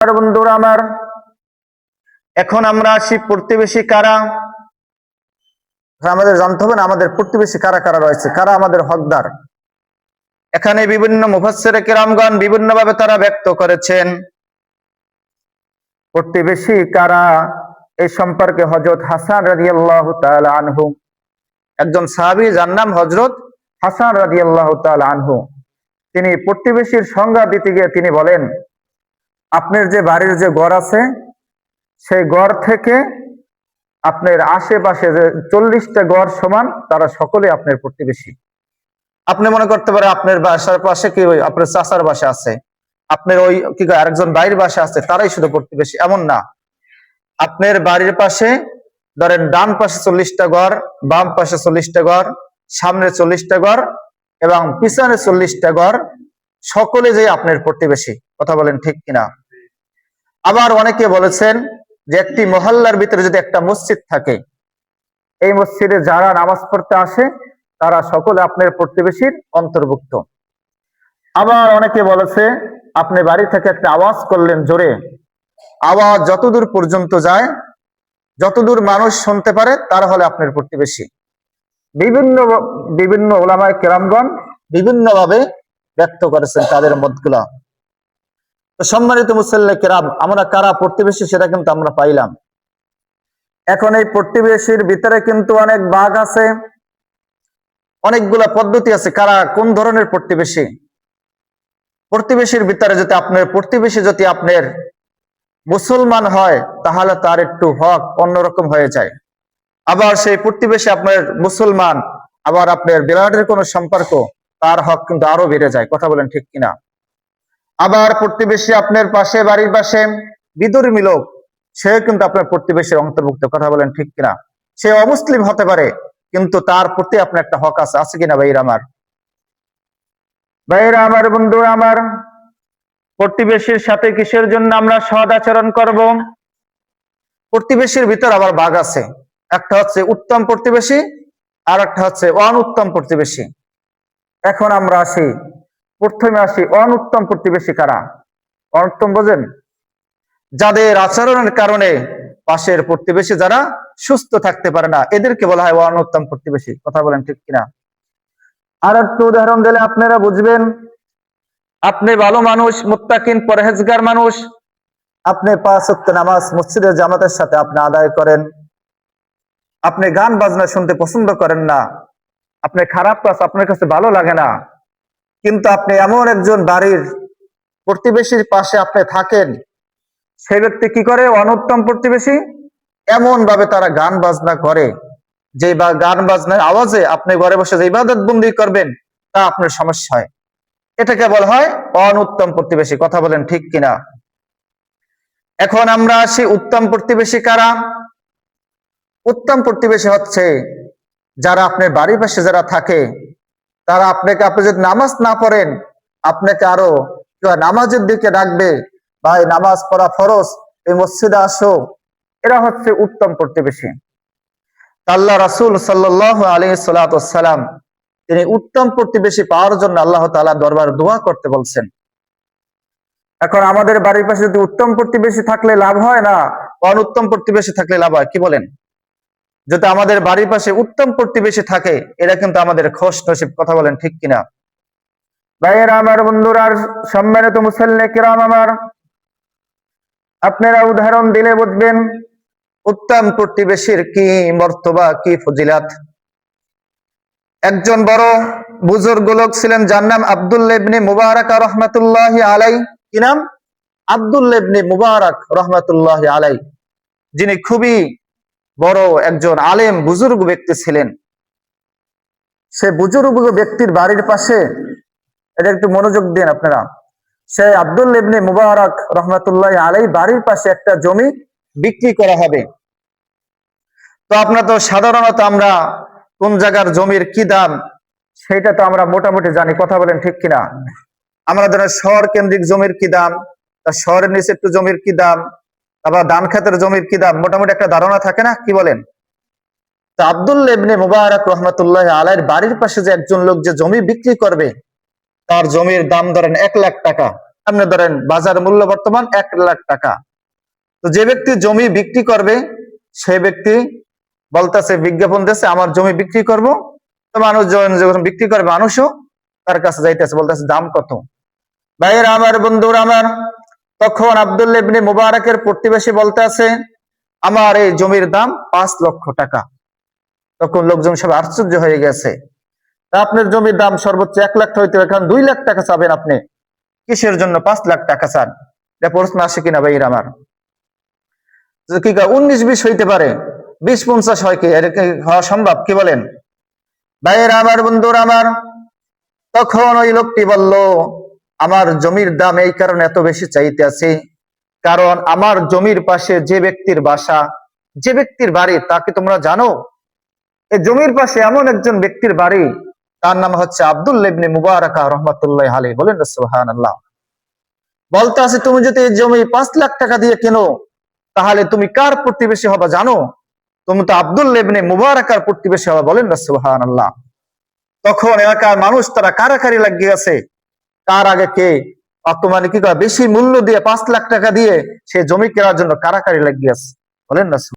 বন্ধুরা আমার, এখন আমরা আসি প্রতিবেশী কারা। আমাদের জানতে হবে না আমাদের প্রতিবেশী কারা কারা রয়েছে, কারা আমাদের হকদার। এখানে বিভিন্ন মুফাসসিরে কেরামগণ বিভিন্ন ভাবে তারা ব্যক্ত করেছেন প্রতিবেশী কারা। এই সম্পর্কে হযরত হাসান রাদিয়াল্লাহু তাআলা আনহু, একজন সাহাবী যার নাম হযরত হাসান রাদিয়াল্লাহু তাআলা আনহু, তিনি প্রতিবেশীর সংজ্ঞা দিতে গিয়ে তিনি বলেন, আপনার যে বাড়ির যে ঘর আছে সেই ঘর থেকে আপনার আশেপাশে যে 40টা ঘর সমান তারা সকলে আপনার প্রতিবেশী। আপনি মনে করতে পারেন আপনার বাসার পাশে কি আপনার চাচার বাসা আছে, আপনার ওই কি আরেকজন বাইরের বাসা আছে, তারাই শুধু প্রতিবেশী, এমন না। আপনার বাড়ির পাশে ধরেন ডান পাশে 40টা ঘর, বাম পাশে 40টা ঘর, সামনে 40টা ঘর এবং পিছনে 40টা ঘর, সকলে যে আপনার প্রতিবেশী। কথা বলেন ঠিক কিনা? আবার অনেকে বলেছেন যে একটি মহল্লার ভিতরে যদি একটা মসজিদ থাকে, এই মসজিদে যারা নামাজ পড়তে আসে তারা সকলে আপনার প্রতিবেশীর অন্তর্ভুক্ত। আবার অনেকে বলেছে আপনি বাড়ি থেকে একটা আওয়াজ করলেন জোরে, আওয়াজ যতদূর পর্যন্ত যায়, যতদূর মানুষ শুনতে পারে, তারা হলে আপনার প্রতিবেশী। বিভিন্ন বিভিন্ন উলামায়ে কেরামগণ বিভিন্ন ভাবে ব্যক্ত করেছেন তাদের মতগুলা। তো সম্মানিত মুসল্লি কেরাম, আমরা কারা প্রতিবেশী সেটা কিন্তু আমরা পাইলাম। এখন এই প্রতিবেশীর ভিতরে কিন্তু অনেক ভাগ আছে, অনেকগুলা পদ্ধতি আছে কারা কোন ধরনের প্রতিবেশী। প্রতিবেশীর ভিতরে যদি আপনার প্রতিবেশী যদি আপনার মুসলমান হয় তাহলে তার একটু হক অন্যরকম হয়ে যায়। আবার সেই প্রতিবেশী আপনার মুসলমান, আবার আপনার বিরাটের কোনো সম্পর্ক, তার হক কিন্তু আরো বেড়ে যায়। কথা বলেন ঠিক কিনা? আবার প্রতিবেশী আপনার পাশে বাড়ির পাশে বিধর্মী লোক, সে কিন্তু আপনার প্রতিবেশীর অন্তর্ভুক্ত। কথা বলেন ঠিক কিনা? সে অমুসলিম হতে পারে কিন্তু তার প্রতি আপনার একটা হক আছে, আছে কিনা ভাইরা আমার? ভাইরা আমার, বন্ধুরা আমার, প্রতিবেশীর সাথে কিসের জন্য আমরা সৎ আচরণ করব? প্রতিবেশীর ভিতর আবার ভাগ আছে, একটা হচ্ছে উত্তম প্রতিবেশী আর একটা হচ্ছে অনুত্তম প্রতিবেশী। এখন আমরা আসি, প্রথমে আসি অনুত্তম প্রতিবেশী কারা। অনুত্তম বোঝেন? যাদের আচরণের কারণে পাশের প্রতিবেশী যারা সুস্থ থাকতে পারে না, এদেরকে বলা হয় অনুত্তম প্রতিবেশী। কথা বলেন ঠিক কিনা? আর একটু উদাহরণ দিলে আপনারা বুঝবেন। আপনি ভালো মানুষ, মুত্তাকিন পরহেজগার মানুষ, আপনি 5 ওয়াক্ত নামাজ মসজিদের জামাতের সাথে আপনি আদায় করেন, আপনি গান বাজনা শুনতে পছন্দ করেন না, আপনি খারাপ কাজ আপনার কাছে ভালো লাগে না, কিন্তু আপনি এমন একজন বাড়ির প্রতিবেশীর পাশে আপনি থাকেন, সেই ব্যক্তি কি করে? অনুত্তম প্রতিবেশী। এমন ভাবে তারা গান বাজনা করে যে বা গান বাজনার আওয়াজে আপনি ঘরে বসে যে ইবাদত বন্দি করবেন তা আপনার সমস্যা হয়। এটাকে বলা হয় অনুত্তম প্রতিবেশী। কথা বলেন ঠিক কিনা? এখন আমরা আসি উত্তম প্রতিবেশী কারা। উত্তম প্রতিবেশী হচ্ছে যারা আপনার বাড়ির পাশে যারা থাকে, তারা আপনাকে, আপনি যদি নামাজ না পড়েন, আপনাকে আরো নামাজের দিকে ডাকবে, ভাই নামাজ পড়া ফরজ, এই মসজিদে আসো। এরা হচ্ছে উত্তম প্রতিবেশী। আল্লাহ রাসূল সাল্লাল্লাহু আলাইহি সাল্লাম তিনি উত্তম প্রতিবেশী পাওয়ার জন্য আল্লাহ তাআলা দরবার দোয়া করতে বলছেন। এখন আমাদের বাড়ির পাশে যদি উত্তম প্রতিবেশী থাকলে লাভ হয় না অনুত্তম প্রতিবেশী থাকলে লাভ হয়? কি বলেন? যদি আমাদের বাড়ির পাশে উত্তম প্রতিবেশী থাকে, এরা কিন্তু আমাদের খোশ নসিব। কথা বলেন ঠিক কিনা? ভাইয়েরা আমার, বন্ধুরা, সম্মানিত মুসল্লি কিরাম আমার, আপনারা উদাহরণ দিলে বুঝবেন উত্তম প্রতিবেশীর কি মর্তবা, কি ফজিলাত। একজন বড় বুজুর্গ লোক ছিলেন যার নাম আব্দুল্লাহ ইবনে মুবারাক রাহমাতুল্লাহি আলাইহি। কি নাম? আব্দুল্লাহ ইবনে মুবারাক রাহমাতুল্লাহি আলাইহি, যিনি খুবই বড় একজন আলেম বুজুর্গ ব্যক্তি ছিলেন। সে বুজুর্গ ব্যক্তির বাড়ির পাশে, এটা একটু মনোযোগ দিন আপনারা, সে আব্দুল্লাহ ইবনে মুবারাক রাহমাতুল্লাহি আলাইহি বাড়ির পাশে একটা জমি বিক্রি করা হবে। তো আপনারা তো সাধারণত আমরা কোন জায়গার জমির কি দাম সেটা তো আমরা মোটামুটি জানি। কথা বলেন ঠিক কিনা? আমরা ধরেন শহর কেন্দ্রিক জমির কি দাম, তার শহরের নিচে একটু জমির কি দাম, আবার ধান খেতের জমির কি দাম, মোটামুটি একটা ধারণা থাকে না? কি বলেন? তো আব্দুল্লাহ ইবনে মুবারাক রাহমাতুল্লাহি আলাইহির বাড়ির পাশে যে একজন লোক যে জমি বিক্রি করবে, তার জমির দাম ধরেন 1 লাখ টাকা। আপনি ধরেন বাজার মূল্য বর্তমান 1,00,000 টাকা। তো যে ব্যক্তি জমি বিক্রি করবে সে ব্যক্তি বলতেছে, বিজ্ঞাপন দিচ্ছে আমার জমি বিক্রি করব। তো মানুষ যখন বিক্রি করবে, মানুষও তার কাছে যাইতেছে, বলতেছে দাম কত। ভাইয়েরা আমার, বন্ধুরা আমার, তখন আব্দুল্লাহ ইবনে মুবারকের প্রতিবেশী বলতে আছে, আমার এই জমির দাম 5,00,000 টাকা। তখন লোকজন সব আশ্চর্য হয়ে গেছে। আপনার জমির দাম সর্বোচ্চ 1,00,000 হইতে, এখন 2,00,000 টাকা চাবেন আপনি, কিসের জন্য 5,00,000 টাকা চান? এটা প্রশ্ন আসে কিনা ভাইয়েরা আমার? কি 19-20 হইতে পারে, 20-50 হয় কি? এটা কি হওয়া সম্ভব? কি বলেন ভাইয়েরা আমার, বন্ধুরা আমার? তখন ওই লোকটি বলল, আমার জমির দাম এই কারণে এত বেশি চাইতে আছে, কারণ আমার জমির পাশে যে ব্যক্তির বাসা, যে ব্যক্তির বাড়ি, তাকে তোমরা জানো? এই জমির পাশে এমন একজন ব্যক্তির বাড়ি, তার নাম হচ্ছে আব্দুল্লাহ ইবনে মুবারক রাহমাতুল্লাহি আলাইহি। বলেন না সুবহানাল্লাহ। বলতে আছে, তুমি যদি এই জমি 5,00,000 টাকা দিয়ে কেনো, তাহলে তুমি কার প্রতিবেশী হবা জানো? তুমি তো আব্দুল্লাহ ইবনে মুবারকের প্রতিবেশী হবা। বলেন না সুবহানাল্লাহ। তখন এলাকার মানুষ তারা কারাকারি লাগিয়ে গেছে, কার আগে কে মানে কি বেশি মূল্য দিয়ে 5,00,000 টাকা দিয়ে সে জমি কেনার জন্য কারাকারি লাগিয়ে গেছে। বলেন না।